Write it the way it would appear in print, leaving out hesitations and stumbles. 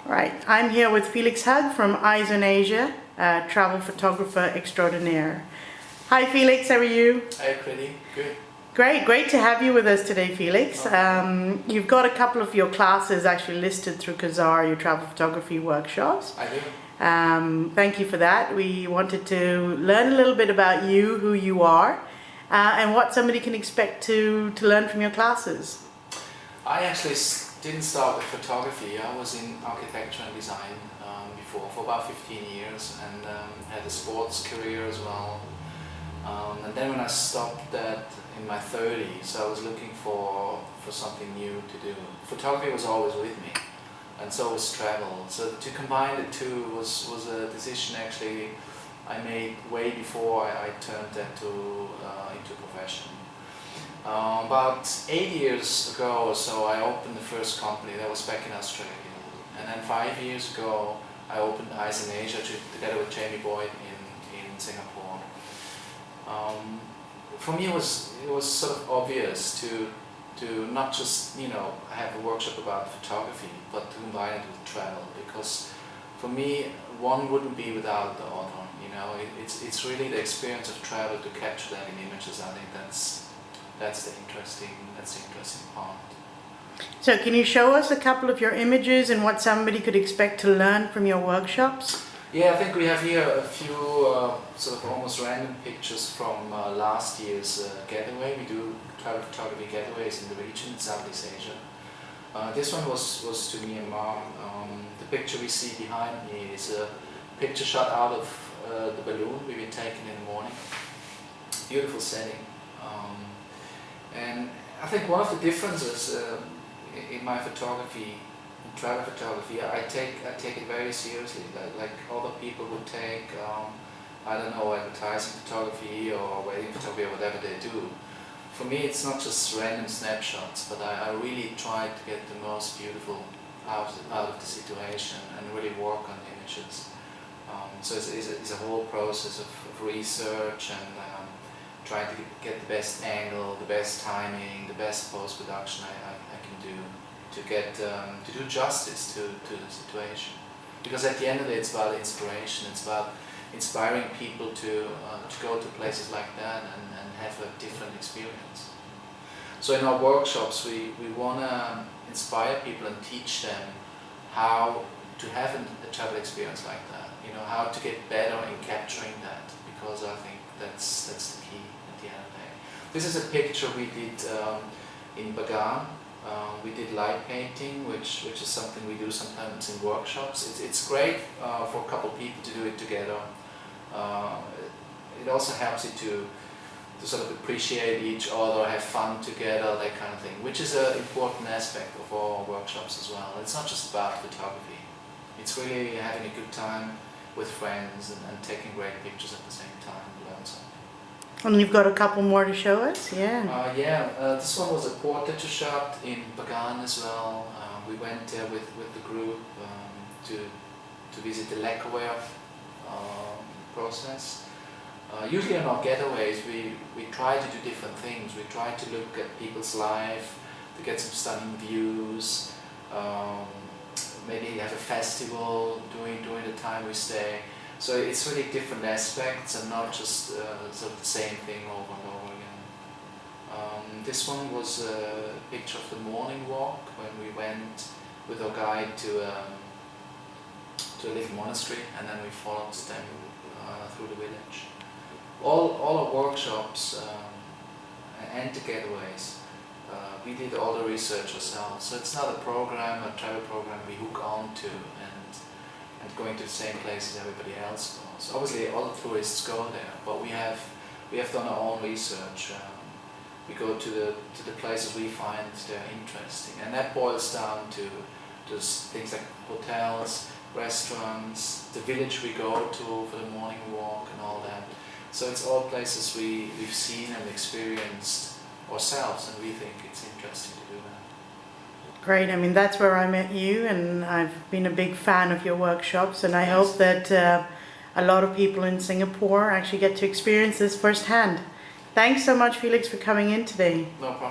Right, I'm here with Felix from Eyes on Asia, travel photographer extraordinaire. Hi Felix, how are you? Hi, pretty good. Great to have you with us today, Felix. You've got a couple of your classes actually listed through Kezaar, your travel photography workshops. I do. Thank you for that. We wanted to learn a little bit about you, who you are, and what somebody can expect to learn from your classes. I actually didn't start with photography. I was in architecture and design before for about 15 years and had a sports career as well. And then when I stopped that in my 30s, I was looking for something new to do. Photography was always with me, and so was travel. So to combine the two was a decision actually I made way before I turned that into a profession. About 8 years ago or so, I opened the first company. That was back in Australia. And then 5 years ago, I opened Eyes on Asia together with Jamie Boyd in Singapore. For me, it was sort of obvious to not just have a workshop about photography, but to combine it with travel, because for me, one wouldn't be without the other. It's really the experience of travel to capture that in images. I think that's the interesting part. So can you show us a couple of your images and what somebody could expect to learn from your workshops? Yeah, I think we have here a few sort of almost random pictures from last year's getaway. We do travel photography getaways in the region in Southeast Asia. This one was to me and Mom. The picture we see behind me is a picture shot out of the balloon we've been taking in the morning. Beautiful setting. And I think one of the differences in my photography, in travel photography, I take it very seriously. Like other people would take, I don't know, advertising photography or wedding photography or whatever they do. For me, it's not just random snapshots, but I really try to get the most beautiful out of the situation and really work on the images. So it's a whole process of research and trying to get the best angle, the best timing, the best post-production I can do to do justice to the situation. Because at the end of the day, it's about inspiration. It's about inspiring people to go to places like that and have a different experience. So in our workshops, we want to inspire people and teach them how to have a travel experience like that. How to get better in capturing that, because I think that's the key at the end of the day. This is a picture we did in Bagan. We did light painting, which is something we do sometimes in workshops. It's great for a couple of people to do it together. It also helps you to sort of appreciate each other, have fun together, that kind of thing, which is an important aspect of our workshops as well. It's not just about photography. It's really having a good time with friends and taking great pictures at the same time and learn something. And you've got a couple more to show us? Yeah. This one was a portrait shot in Bagan as well. We went there with the group to visit the lacquerware process. Usually on our getaways we try to do different things. We try to look at people's life, to get some stunning views. Maybe have a festival during the time we stay. So it's really different aspects and not just sort of the same thing over and over again. This one was a picture of the morning walk when we went with our guide to a little monastery, and then we followed them through the village. All our workshops and the getaways, we did all the research ourselves. So it's not a travel program we hook on to and going to the same places everybody else goes. Obviously all the tourists go there, but we have done our own research. We go to the places we find they're interesting, and that boils down to just things like hotels, restaurants, the village we go to for the morning walk and all that. So it's all places we've seen and experienced ourselves, and we think it's interesting to do that. Great. I mean, that's where I met you, and I've been a big fan of your workshops, and I hope that a lot of people in Singapore actually get to experience this firsthand. Thanks so much, Felix, for coming in today. No problem.